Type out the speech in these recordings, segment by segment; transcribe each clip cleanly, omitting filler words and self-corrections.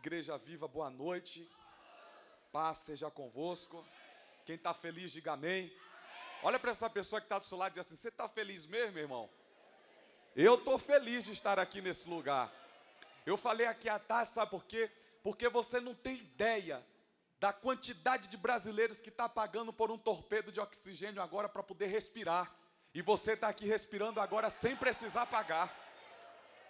Igreja Viva, boa noite. Paz seja convosco. Quem está feliz, diga amém. Olha para essa pessoa que está do seu lado e diz assim: você está feliz mesmo, irmão? Eu estou feliz de estar aqui nesse lugar. Eu falei aqui à tarde, sabe por quê? Porque você não tem ideia da quantidade de brasileiros que está pagando por um torpedo de oxigênio agora para poder respirar. E você está aqui respirando agora sem precisar pagar.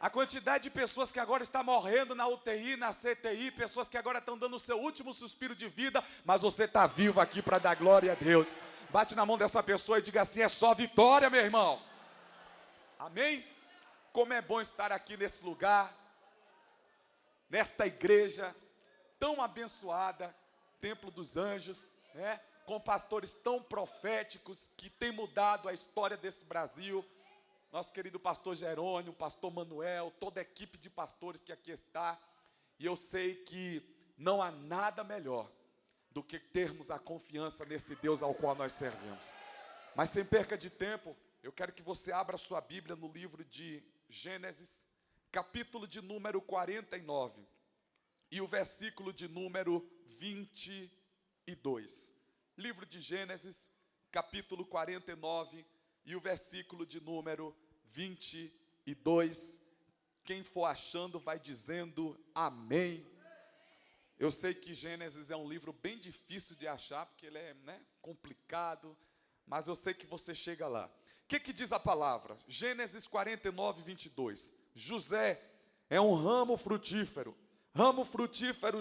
A quantidade de pessoas que agora estão morrendo na UTI, na CTI, pessoas que agora estão dando o seu último suspiro de vida, mas você está vivo aqui para dar glória a Deus. Bate na mão dessa pessoa e diga assim: é só vitória, meu irmão. Amém? Como é bom estar aqui nesse lugar, nesta igreja tão abençoada, Templo dos Anjos, né? Com pastores tão proféticos que têm mudado a história desse Brasil. Nosso querido pastor Jerônimo, pastor Manuel, toda a equipe de pastores que aqui está. E eu sei que não há nada melhor do que termos a confiança nesse Deus ao qual nós servimos. Mas sem perca de tempo, eu quero que você abra sua Bíblia no livro de Gênesis, capítulo de número 49, e o versículo de número 22. Livro de Gênesis, capítulo 49, e o versículo de número 22. Quem for achando vai dizendo amém. Eu sei que Gênesis é um livro bem difícil de achar, porque ele é complicado, mas eu sei que você chega lá. O que diz a palavra? Gênesis 49, 22. José é um ramo frutífero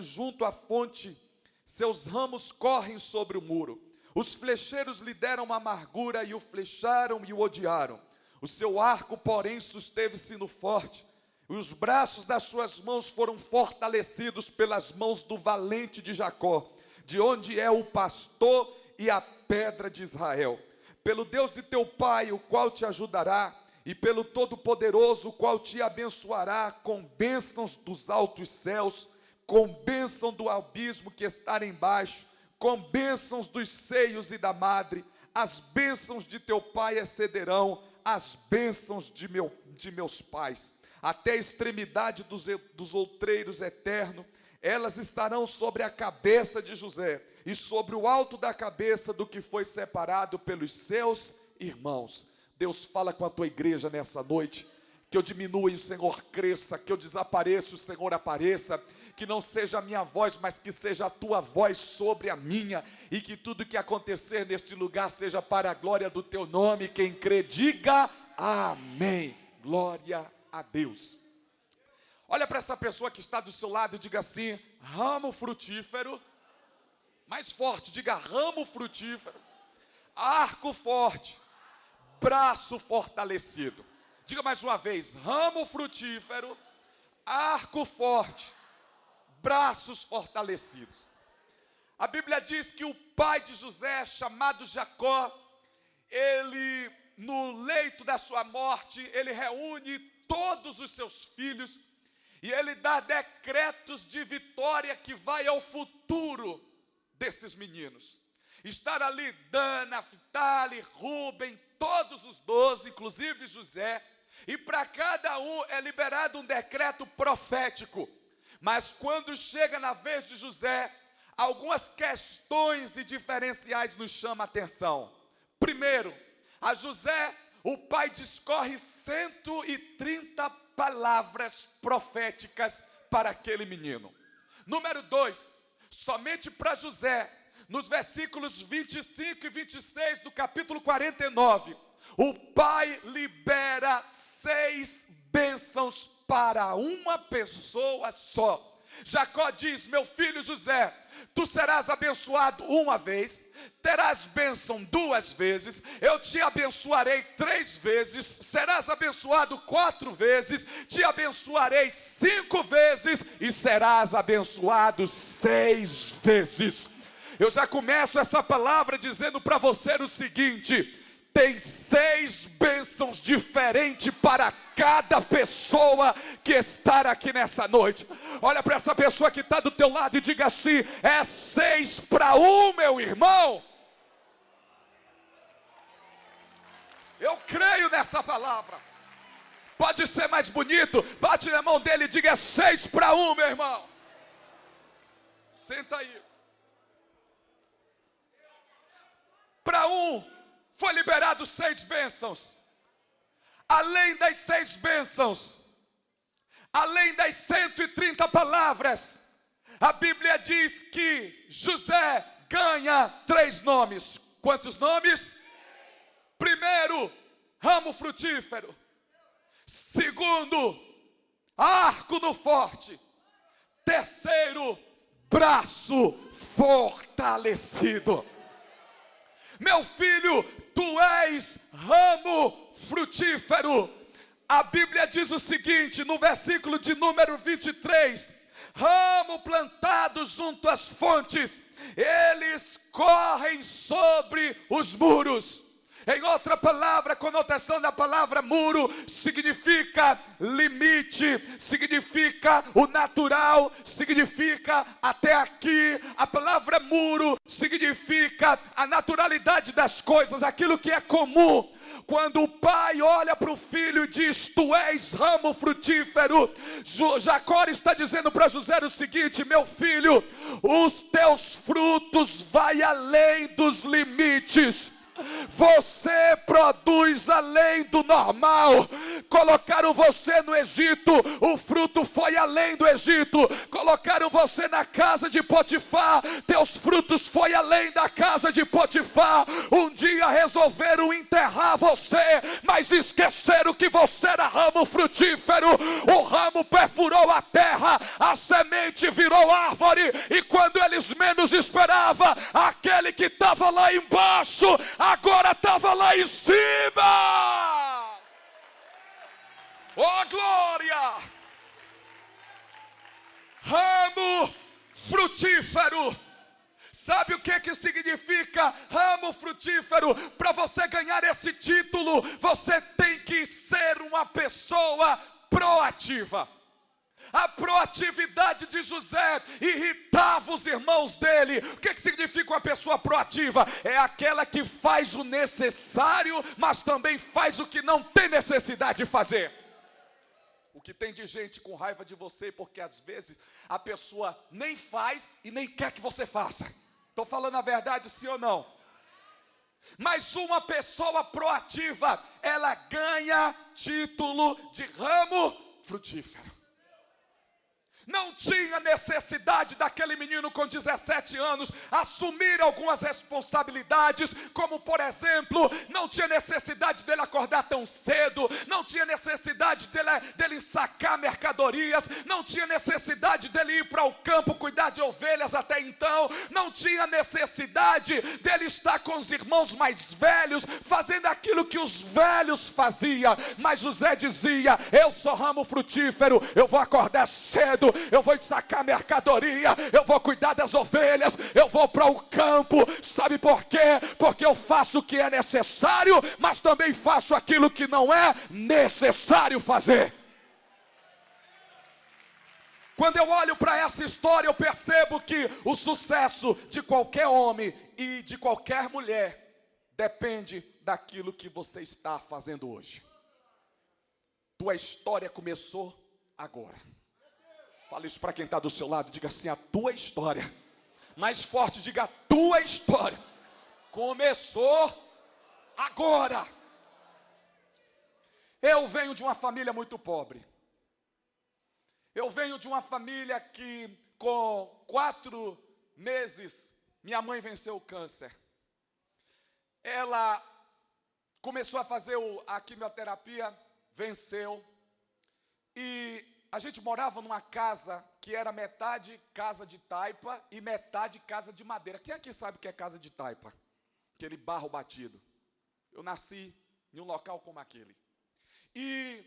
junto à fonte, seus ramos correm sobre o muro. Os flecheiros lhe deram amargura e o flecharam e o odiaram. O seu arco, porém, susteve-se no forte. E os braços das suas mãos foram fortalecidos pelas mãos do valente de Jacó, de onde é o pastor e a pedra de Israel. Pelo Deus de teu pai, o qual te ajudará, e pelo Todo-Poderoso, o qual te abençoará com bênçãos dos altos céus, com bênção do abismo que está embaixo, com bênçãos dos seios e da madre. As bênçãos de teu pai excederão as bênçãos de meus pais, até a extremidade dos outreiros eternos. Elas estarão sobre a cabeça de José, e sobre o alto da cabeça do que foi separado pelos seus irmãos. Deus, fala com a tua igreja nessa noite, que eu diminua e o Senhor cresça, que eu desapareça e o Senhor apareça, que não seja a minha voz, mas que seja a tua voz sobre a minha, e que tudo que acontecer neste lugar seja para a glória do teu nome. Quem crê, diga amém. Glória a Deus. Olha para essa pessoa que está do seu lado e diga assim: ramo frutífero. Mais forte, diga: ramo frutífero, arco forte, braço fortalecido. Diga mais uma vez: ramo frutífero, arco forte, braços fortalecidos. A Bíblia diz que o pai de José, chamado Jacó, ele, no leito da sua morte, ele reúne todos os seus filhos e ele dá decretos de vitória que vai ao futuro desses meninos. Estar ali Dan, Naftali, Ruben, todos os 12, inclusive José, e para cada um é liberado um decreto profético. Mas quando chega na vez de José, algumas questões e diferenciais nos chamam a atenção. Primeiro, a José, o pai discorre 130 palavras proféticas para aquele menino. Número 2, somente para José, nos versículos 25 e 26 do capítulo 49, o pai libera 6 bênçãos para uma pessoa só. Jacó diz: meu filho José, tu serás abençoado uma vez, terás bênção 2 vezes, eu te abençoarei 3 vezes, serás abençoado 4 vezes, te abençoarei 5 vezes e serás abençoado 6 vezes. Eu já começo essa palavra dizendo para você o seguinte: tem 6 bênçãos diferentes para cada pessoa que está aqui nessa noite. Olha para essa pessoa que está do teu lado e diga assim: é 6 para 1, meu irmão. Eu creio nessa palavra. Pode ser mais bonito, bate na mão dele e diga: é 6 para 1, meu irmão. Senta aí. Para um, foi liberado 6 bênçãos. Além das 6 bênçãos, além das 130 palavras, a Bíblia diz que José ganha 3 nomes. Quantos nomes? Primeiro, ramo frutífero. Segundo, arco no forte. Terceiro, braço fortalecido. Meu filho, tu és ramo frutífero. A Bíblia diz o seguinte, no versículo de número 23, ramo plantado junto às fontes, eles correm sobre os muros. Em outra palavra, a conotação da palavra muro significa limite, significa o natural, significa até aqui. A palavra muro significa a naturalidade das coisas, aquilo que é comum. Quando o pai olha para o filho e diz, tu és ramo frutífero, Jacó está dizendo para José o seguinte, meu filho, os teus frutos vai além dos limites. Você produz além do normal. Colocaram você no Egito, o fruto foi além do Egito. Colocaram você na casa de Potifar, teus frutos foi além da casa de Potifar. Um dia resolveram enterrar você, mas esqueceram que você era ramo frutífero. O ramo perfurou a terra, a semente virou árvore, e quando eles menos esperavam, aquele que estava lá embaixo agora estava lá em cima. Oh glória! Ramo frutífero. Sabe o que significa ramo frutífero? Para você ganhar esse título, você tem que ser uma pessoa proativa. A proatividade de José irritava os irmãos dele. O que significa uma pessoa proativa? É aquela que faz o necessário, mas também faz o que não tem necessidade de fazer. O que tem de gente com raiva de você, porque às vezes a pessoa nem faz e nem quer que você faça. Estou falando a verdade, sim ou não? Mas uma pessoa proativa, ela ganha título de ramo frutífero. Não tinha necessidade daquele menino com 17 anos assumir algumas responsabilidades, como por exemplo, não tinha necessidade dele acordar tão cedo, não tinha necessidade dele sacar mercadorias, não tinha necessidade dele ir para o campo cuidar de ovelhas até então, não tinha necessidade dele estar com os irmãos mais velhos, fazendo aquilo que os velhos faziam. Mas José dizia, eu sou ramo frutífero, eu vou acordar cedo, eu vou sacar mercadoria, eu vou cuidar das ovelhas, eu vou para o campo. Sabe por quê? Porque eu faço o que é necessário, mas também faço aquilo que não é necessário fazer. Quando eu olho para essa história, eu percebo que o sucesso de qualquer homem e de qualquer mulher depende daquilo que você está fazendo hoje. Tua história começou agora. Fala isso para quem está do seu lado, diga assim, a tua história. Mais forte, diga, a tua história começou agora. Eu venho de uma família muito pobre. Eu venho de uma família que com 4 meses, minha mãe venceu o câncer. Ela começou a fazer a quimioterapia, venceu. E a gente morava numa casa que era metade casa de taipa e metade casa de madeira. Quem aqui sabe o que é casa de taipa? Aquele barro batido. Eu nasci em um local como aquele. E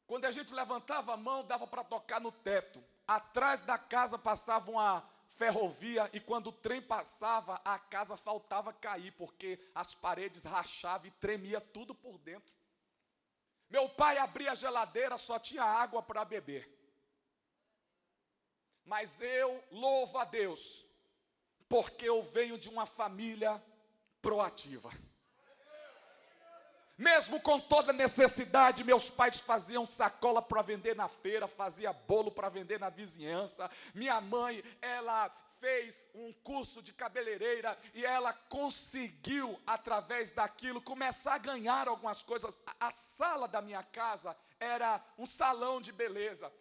quando a gente levantava a mão, dava para tocar no teto. Atrás da casa passava uma ferrovia e quando o trem passava, a casa faltava cair, porque as paredes rachavam e tremia tudo por dentro. Meu pai abria a geladeira, só tinha água para beber. Mas eu louvo a Deus, porque eu venho de uma família proativa. Mesmo com toda necessidade, meus pais faziam sacola para vender na feira, fazia bolo para vender na vizinhança. Minha mãe, ela fez um curso de cabeleireira e ela conseguiu, através daquilo, começar a ganhar algumas coisas. A sala da minha casa era um salão de beleza.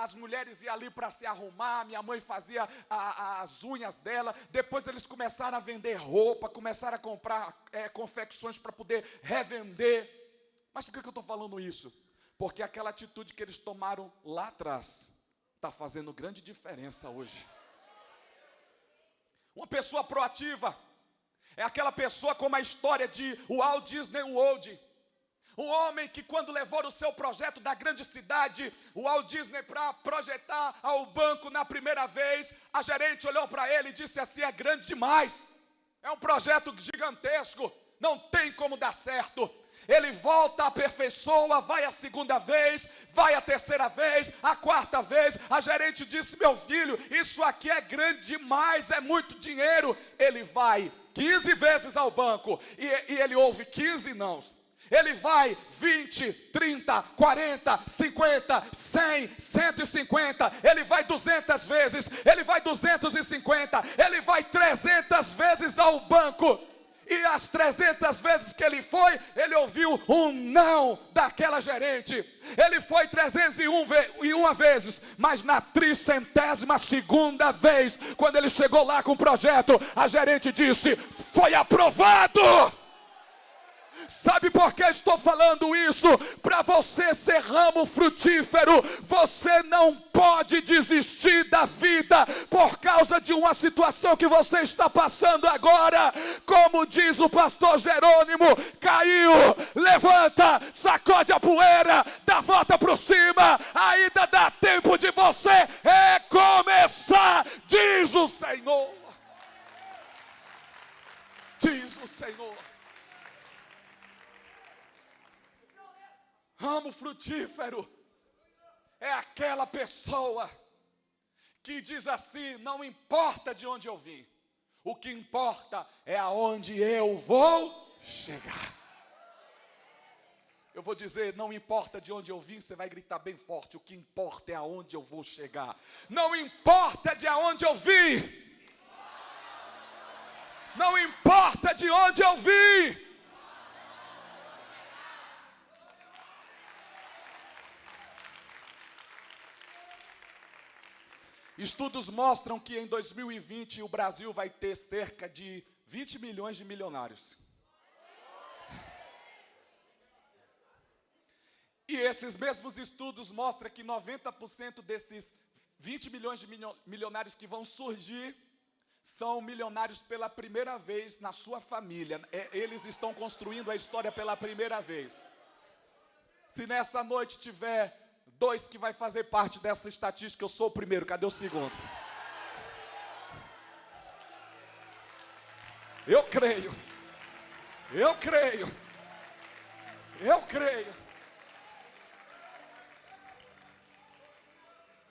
As mulheres iam ali para se arrumar, minha mãe fazia as unhas dela. Depois eles começaram a vender roupa, começaram a comprar confecções para poder revender. Mas por que eu estou falando isso? Porque aquela atitude que eles tomaram lá atrás está fazendo grande diferença hoje. Uma pessoa proativa é aquela pessoa como a história de Walt Disney World. Um homem que, quando levou o seu projeto da grande cidade, o Walt Disney, para projetar ao banco na primeira vez, a gerente olhou para ele e disse assim: é grande demais, é um projeto gigantesco, não tem como dar certo. Ele volta, aperfeiçoa, vai a segunda vez, vai a terceira vez, a quarta vez. A gerente disse: meu filho, isso aqui é grande demais, é muito dinheiro. Ele vai 15 vezes ao banco e ele ouve 15 nãos. Ele vai 20, 30, 40, 50, 100, 150, ele vai 200 vezes, ele vai 250, ele vai 300 vezes ao banco. E as 300 vezes que ele foi, ele ouviu um não daquela gerente. Ele foi 301 vezes, mas na 302ª vez, quando ele chegou lá com o projeto, a gerente disse: foi aprovado! Sabe por que estou falando isso? Para você ser ramo frutífero, você não pode desistir da vida por causa de uma situação que você está passando agora. Como diz o pastor Jerônimo: caiu, levanta, sacode a poeira, dá a volta por cima, ainda dá tempo de você recomeçar, diz o Senhor. Diz o Senhor. Ramo frutífero é aquela pessoa que diz assim: não importa de onde eu vim, o que importa é aonde eu vou chegar. Eu vou dizer: não importa de onde eu vim, você vai gritar bem forte: o que importa é aonde eu vou chegar. Não importa de onde eu vim, não importa de onde eu vim. Estudos mostram que em 2020 o Brasil vai ter cerca de 20 milhões de milionários. E esses mesmos estudos mostram que 90% desses 20 milhões de milionários que vão surgir são milionários pela primeira vez na sua família. Eles estão construindo a história pela primeira vez. Se nessa noite tiver 2 que vai fazer parte dessa estatística, eu sou o primeiro, cadê o segundo? Eu creio.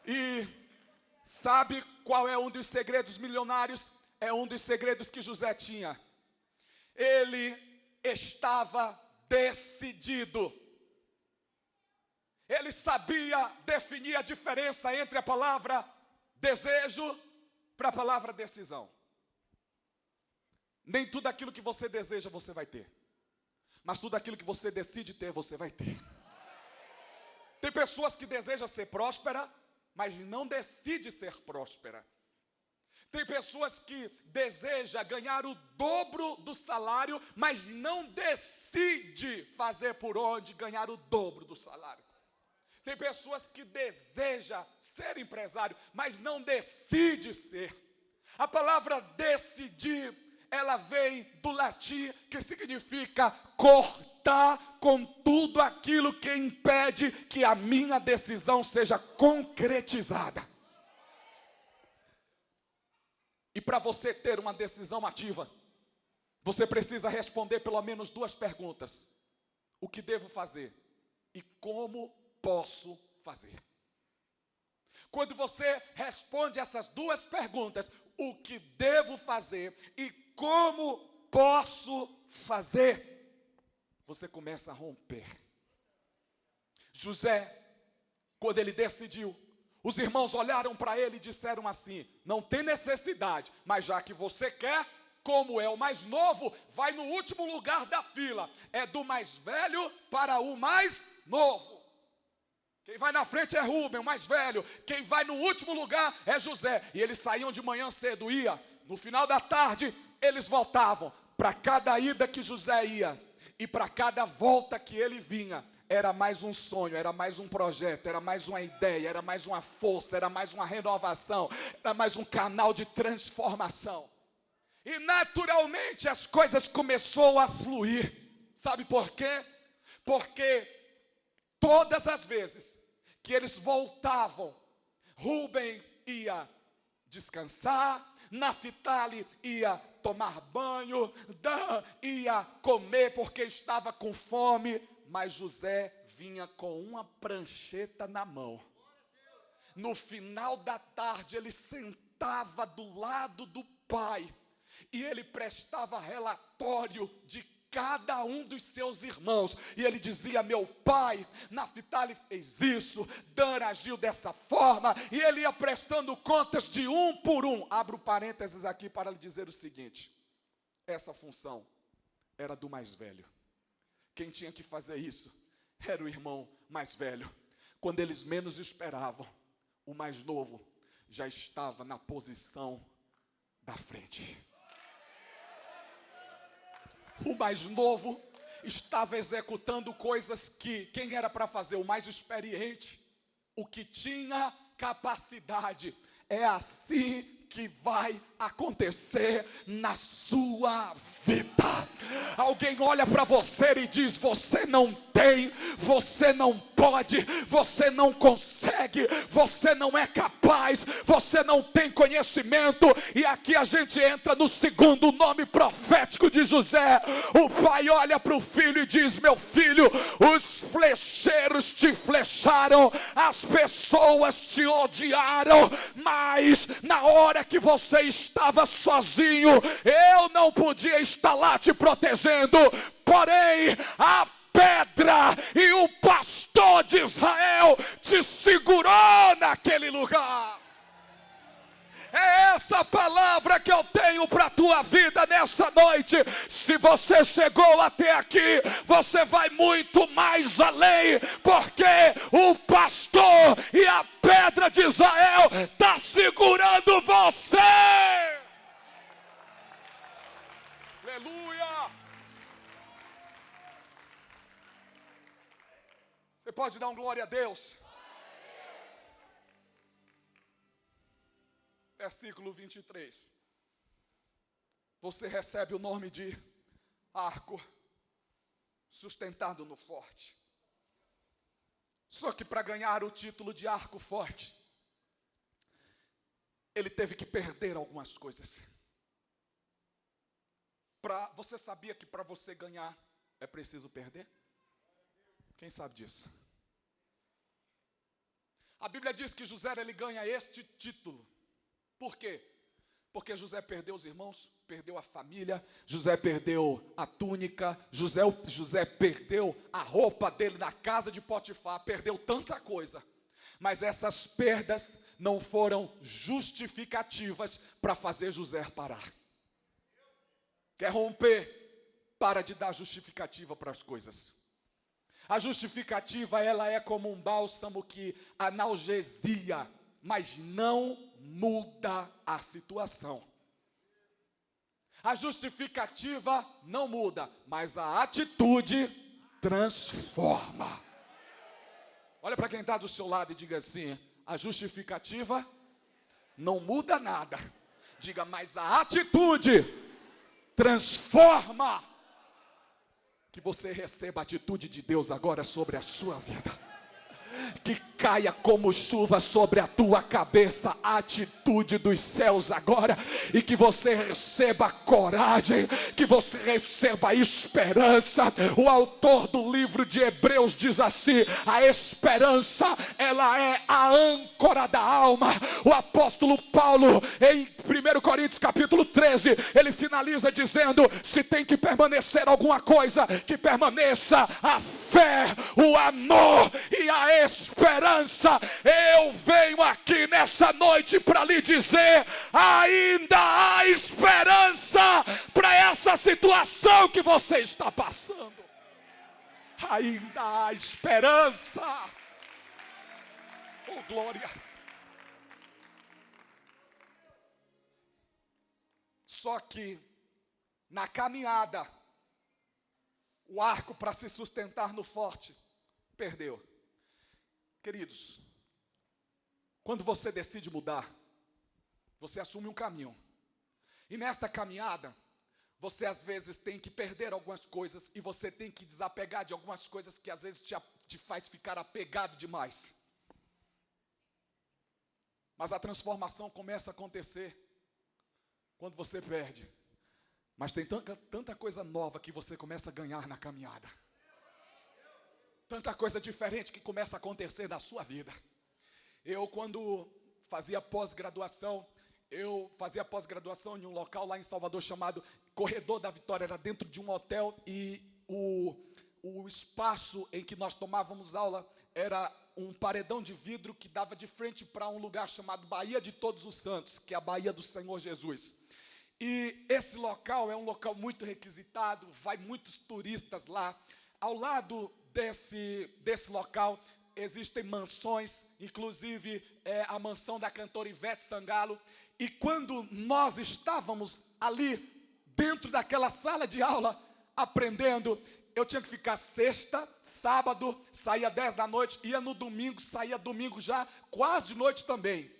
E sabe qual é um dos segredos milionários? É um dos segredos que José tinha. Ele estava decidido. Ele sabia definir a diferença entre a palavra desejo para a palavra decisão. Nem tudo aquilo que você deseja você vai ter, mas tudo aquilo que você decide ter, você vai ter. Tem pessoas que desejam ser próspera, mas não decide ser próspera. Tem pessoas que desejam ganhar o dobro do salário, mas não decide fazer por onde ganhar o dobro do salário. Tem pessoas que desejam ser empresário, mas não decide ser. A palavra decidir, ela vem do latim, que significa cortar com tudo aquilo que impede que a minha decisão seja concretizada. E para você ter uma decisão ativa, você precisa responder pelo menos 2 perguntas: o que devo fazer e como posso fazer. Quando você responde essas 2 perguntas, o que devo fazer e como posso fazer, você começa a romper. José, quando ele decidiu, os irmãos olharam para ele e disseram assim: não tem necessidade, mas já que você quer, como é o mais novo, vai no último lugar da fila. É do mais velho para o mais novo. Quem vai na frente é Rúben, o mais velho. Quem vai no último lugar é José. E eles saíam de manhã cedo, no final da tarde, eles voltavam. Para cada ida que José ia e para cada volta que ele vinha, era mais um sonho, era mais um projeto, era mais uma ideia, era mais uma força, era mais uma renovação, era mais um canal de transformação. E naturalmente as coisas começaram a fluir. Sabe por quê? Porque todas as vezes que eles voltavam, Rúben ia descansar, Naftali ia tomar banho, Dan ia comer porque estava com fome, mas José vinha com uma prancheta na mão. No final da tarde ele sentava do lado do pai e ele prestava relatório de cada um dos seus irmãos, e ele dizia: meu pai, Naftali fez isso, Dan agiu dessa forma, e ele ia prestando contas de um por um. Abro parênteses aqui para lhe dizer o seguinte: essa função era do mais velho. Quem tinha que fazer isso era o irmão mais velho. Quando eles menos esperavam, o mais novo já estava na posição da frente. O mais novo estava executando coisas que quem era para fazer? O mais experiente, o que tinha capacidade. É assim que vai acontecer na sua vida. Alguém olha para você e diz: você não tem, você não pode, você não consegue, você não é capaz, você não tem conhecimento. E aqui a gente entra no segundo nome profético de José. O pai olha para o filho e diz: meu filho, os flecheiros te flecharam, as pessoas te odiaram, mas na hora que você estava sozinho, eu não podia estar lá te protegendo, porém a pedra e o pastor de Israel te segurou naquele lugar. É essa palavra que eu tenho para a tua vida nessa noite. Se você chegou até aqui, você vai muito mais além, porque o pastor e a pedra de Israel está segurando você. Aleluia! Você pode dar um glória a Deus? Versículo 23. Você recebe o nome de arco, sustentado no forte. Só que para ganhar o título de arco forte, ele teve que perder algumas coisas. Você sabia que para você ganhar é preciso perder? Quem sabe disso? A Bíblia diz que José ele ganha este título. Por quê? Porque José perdeu os irmãos, perdeu a família, José perdeu a túnica, José perdeu a roupa dele na casa de Potifar, perdeu tanta coisa. Mas essas perdas não foram justificativas para fazer José parar. Quer romper? Para de dar justificativa para as coisas. A justificativa, ela é como um bálsamo que analgesia, mas não muda a situação. A justificativa não muda, mas a atitude transforma. Olha para quem está do seu lado e diga assim: a justificativa não muda nada. Diga: mas a atitude transforma. Que você receba a atitude de Deus agora sobre a sua vida. que caia como chuva sobre a tua cabeça a atitude dos céus agora, e que você receba coragem, que você receba esperança. O autor do livro de Hebreus diz assim: a esperança, ela é a âncora da alma. O apóstolo Paulo, em 1 Coríntios capítulo 13, ele finaliza dizendo: se tem que permanecer alguma coisa, que permaneça a fé, o amor e a esperança. Eu venho aqui nessa noite para lhe dizer: ainda há esperança para essa situação que você está passando. Ainda há esperança. Oh, glória. Só que na caminhada, o arco para se sustentar no forte perdeu. Queridos, quando você decide mudar, você assume um caminho. E nesta caminhada, você às vezes tem que perder algumas coisas, e você tem que desapegar de algumas coisas que às vezes te faz ficar apegado demais. Mas a transformação começa a acontecer quando você perde. Mas tem tanta coisa nova que você começa a ganhar na caminhada. Tanta coisa diferente que começa a acontecer na sua vida. Eu, quando fazia pós-graduação, em um local lá em Salvador chamado Corredor da Vitória. Era dentro de um hotel, e o espaço em que nós tomávamos aula era um paredão de vidro que dava de frente para um lugar chamado Baía de Todos os Santos, que é a Baía do Senhor Jesus. E esse local é um local muito requisitado, vai muitos turistas lá. Ao lado desse local existem mansões, inclusive a mansão da cantora Ivete Sangalo. E quando nós estávamos ali, dentro daquela sala de aula, aprendendo, eu tinha que ficar sexta, sábado, saía 10 da noite, ia no domingo, saía domingo já, quase de noite também.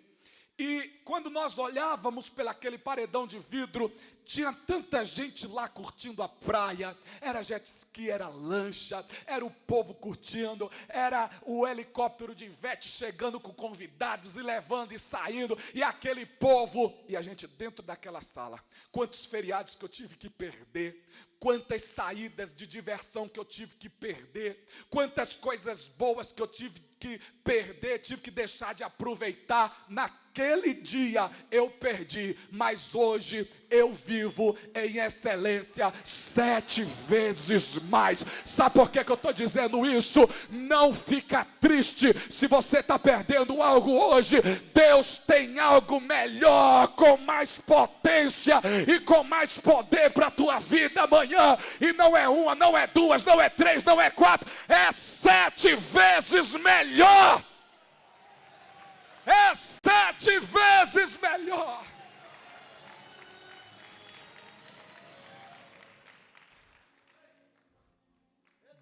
E quando nós olhávamos pelaquele paredão de vidro, tinha tanta gente lá curtindo a praia. Era jet ski, era lancha, era o povo curtindo, era o helicóptero de Ivete chegando com convidados e levando e saindo, e aquele povo, e a gente dentro daquela sala. Quantos feriados que eu tive que perder, quantas saídas de diversão que eu tive que perder, quantas coisas boas que eu tive que perder, tive que deixar de aproveitar. Naquele dia eu perdi, mas hoje eu vivo em excelência 7 vezes mais. Sabe por que eu estou dizendo isso? Não fica triste se você está perdendo algo hoje. Deus tem algo melhor, com mais potência e com mais poder para a tua vida amanhã. E não é uma, não é duas, não é três, não é 4, é 7 vezes melhor. É 7 vezes melhor.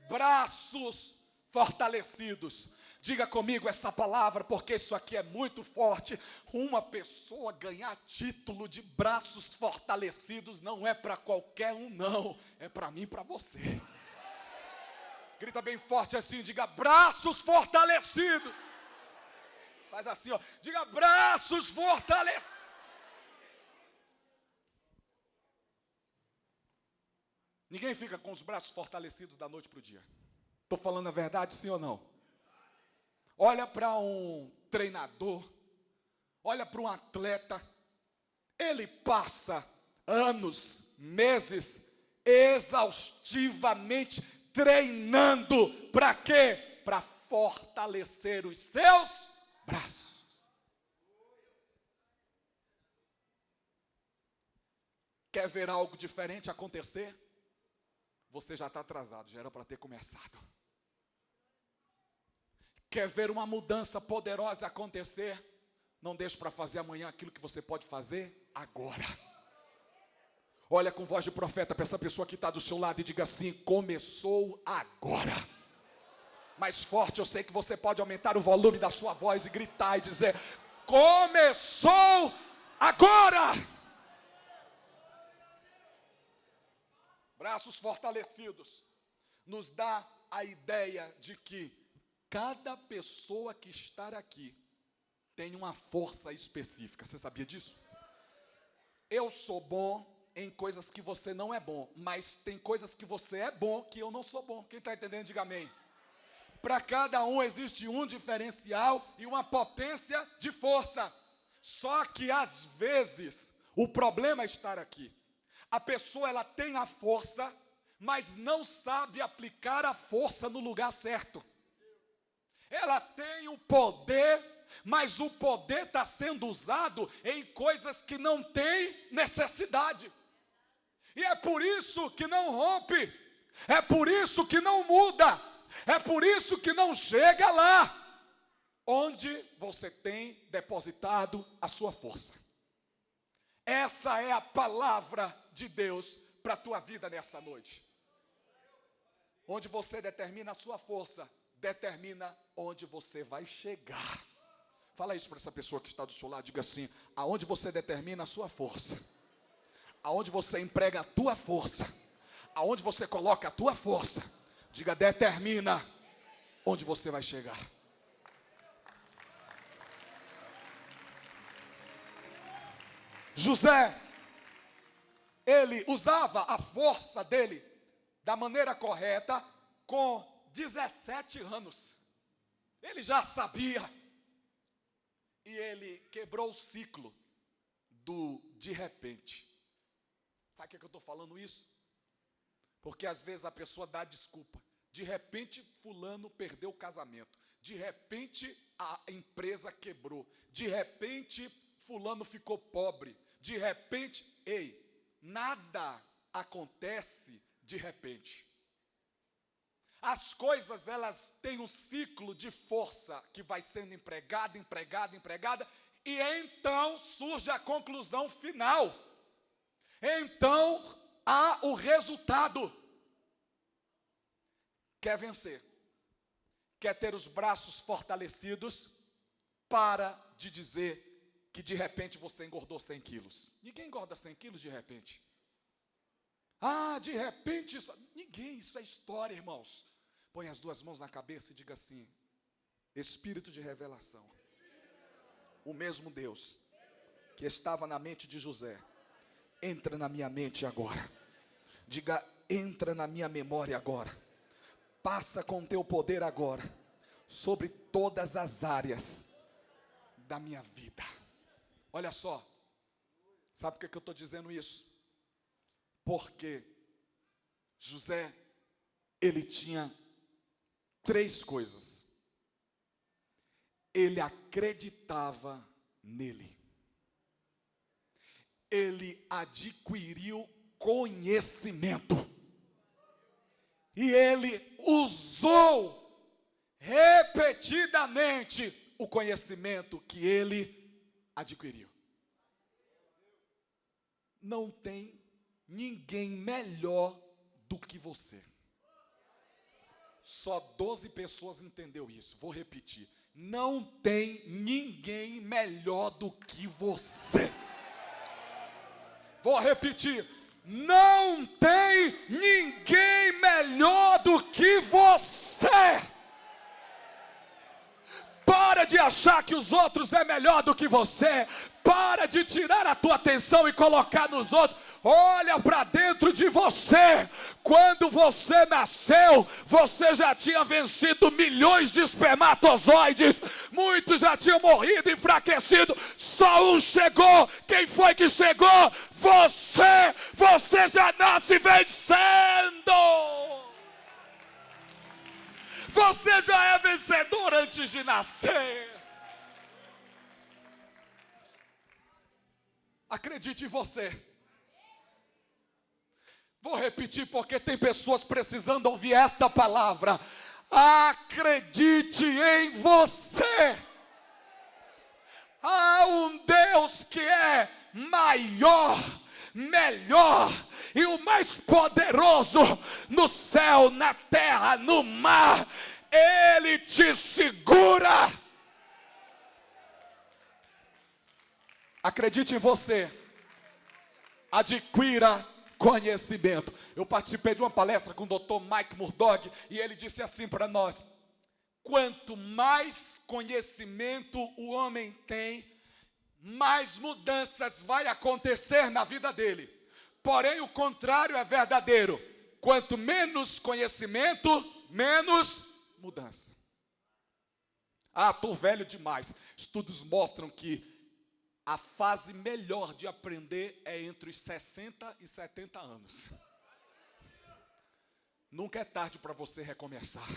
Braços fortalecidos. Diga comigo essa palavra, porque isso aqui é muito forte. Uma pessoa ganhar título de braços fortalecidos não é para qualquer um, não. É para mim e para você. Grita bem forte assim, diga: braços fortalecidos. Faz assim, ó. Diga: braços fortalecidos. Ninguém fica com os braços fortalecidos da noite para o dia. Estou falando a verdade, sim ou não? Olha para um treinador, olha para um atleta. Ele passa anos, meses, exaustivamente treinando. Para quê? Para fortalecer os seus braços. Quer ver algo diferente acontecer? Você já está atrasado, já era para ter começado. Quer ver uma mudança poderosa acontecer? Não deixe para fazer amanhã aquilo que você pode fazer agora. Olha com voz de profeta para essa pessoa que está do seu lado e diga assim: começou agora. Mais forte, eu sei que você pode aumentar o volume da sua voz e gritar e dizer: começou agora. Braços fortalecidos nos dá a ideia de que cada pessoa que está aqui tem uma força específica. Você sabia disso? Eu sou bom em coisas que você não é bom, mas tem coisas que você é bom que eu não sou bom. Quem está entendendo, diga amém. Para cada um existe um diferencial e uma potência de força. Só que às vezes o problema é estar aqui. A pessoa ela tem a força, mas não sabe aplicar a força no lugar certo. Ela tem o poder, mas o poder está sendo usado em coisas que não tem necessidade. E é por isso que não rompe, é por isso que não muda, é por isso que não chega lá, onde você tem depositado a sua força. Essa é a palavra de Deus para a tua vida nessa noite. Onde você determina a sua força, determina onde você vai chegar. Fala isso para essa pessoa que está do seu lado, diga assim: aonde você determina a sua força, aonde você emprega a tua força, aonde você coloca a tua força, diga, determina onde você vai chegar. José, ele usava a força dele da maneira correta com 17 anos. Ele já sabia. E ele quebrou o ciclo do de repente. Sabe o que eu estou falando isso? Porque às vezes a pessoa dá desculpa. De repente fulano perdeu o casamento. De repente a empresa quebrou. De repente fulano ficou pobre. De repente, nada acontece de repente. As coisas, elas têm um ciclo de força que vai sendo empregada, e então surge a conclusão final. Então há o resultado. Quer vencer? Quer ter os braços fortalecidos? Para de dizer que de repente você engordou 100 quilos. Ninguém engorda 100 quilos de repente. Ah, de repente, ninguém, isso é história, irmãos. Põe as duas mãos na cabeça e diga assim: Espírito de revelação. O mesmo Deus que estava na mente de José, entra na minha mente agora. Diga, entra na minha memória agora. Passa com teu poder agora sobre todas as áreas da minha vida. Olha só, sabe por que eu estou dizendo isso? Porque José, ele tinha 3 coisas. Ele acreditava nele. Ele adquiriu conhecimento. E ele usou repetidamente o conhecimento que ele adquiriu. Não tem ninguém melhor do que você. Só 12 pessoas entenderam isso. Vou repetir. Não tem ninguém melhor do que você. Vou repetir. Não tem ninguém melhor do que você. Para de achar que os outros é melhor do que você. Para de tirar a tua atenção e colocar nos outros. Olha para dentro de você. Quando você nasceu, você já tinha vencido milhões de espermatozoides. Muitos já tinham morrido, enfraquecido. Só um chegou. Quem foi que chegou? Você. Você já nasce vencendo. Você já é vencedor antes de nascer. Acredite em você. Vou repetir porque tem pessoas precisando ouvir esta palavra. Acredite em você. Há um Deus que é maior, melhor e o mais poderoso no céu, na terra, no mar. Ele te segura. Acredite em você. Adquira conhecimento. Eu participei de uma palestra com o Dr. Mike Murdock e ele disse assim para nós: quanto mais conhecimento o homem tem, mais mudanças vai acontecer na vida dele. Porém, o contrário é verdadeiro. Quanto menos conhecimento, menos mudança. Ah, estou velho demais. Estudos mostram que a fase melhor de aprender é entre os 60 e 70 anos. Nunca é tarde para você recomeçar.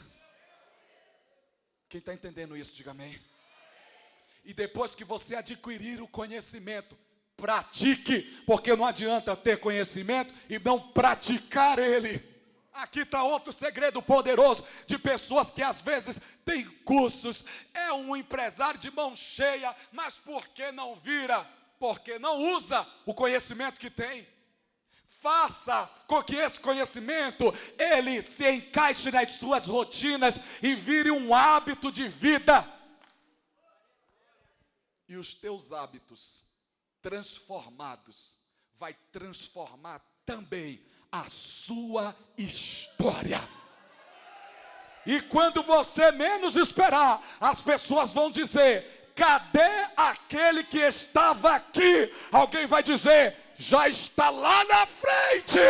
Quem está entendendo isso, diga amém. E depois que você adquirir o conhecimento, pratique, porque não adianta ter conhecimento e não praticar ele. Aqui está outro segredo poderoso de pessoas que às vezes têm cursos, é um empresário de mão cheia, mas por que não vira? Porque não usa o conhecimento que tem. Faça com que esse conhecimento, ele se encaixe nas suas rotinas e vire um hábito de vida. E os teus hábitos transformados vai transformar também a sua história. E quando você menos esperar, as pessoas vão dizer: cadê aquele que estava aqui? Alguém vai dizer: já está lá na frente.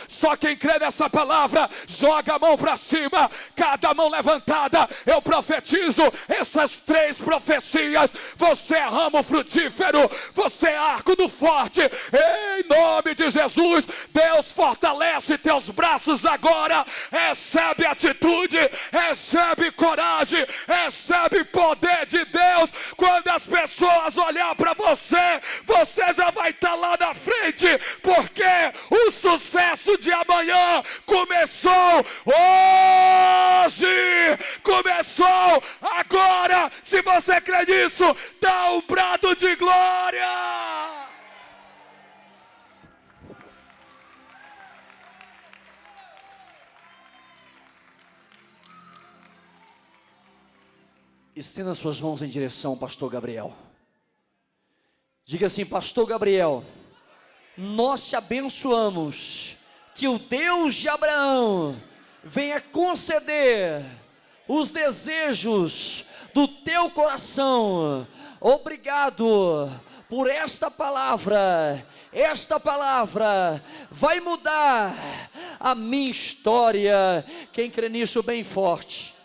Só quem crê nessa palavra, joga a mão para cima, cada mão levantada, eu profetizo essas 3 profecias. Você é ramo frutífero, você é arco do forte, em nome de Jesus. Deus fortalece teus braços agora, recebe atitude, recebe coragem, recebe poder de Deus. Quando as pessoas olhar para você, você já vai estar lá na frente, porque o sucesso de amanhã começou hoje, começou agora. Se você crê nisso, dá um brado de glória. Estenda suas mãos em direção ao pastor Gabriel. Diga assim: pastor Gabriel, nós te abençoamos, que o Deus de Abraão venha conceder os desejos do teu coração. Obrigado por esta palavra. Esta palavra vai mudar a minha história. Quem crê nisso bem forte?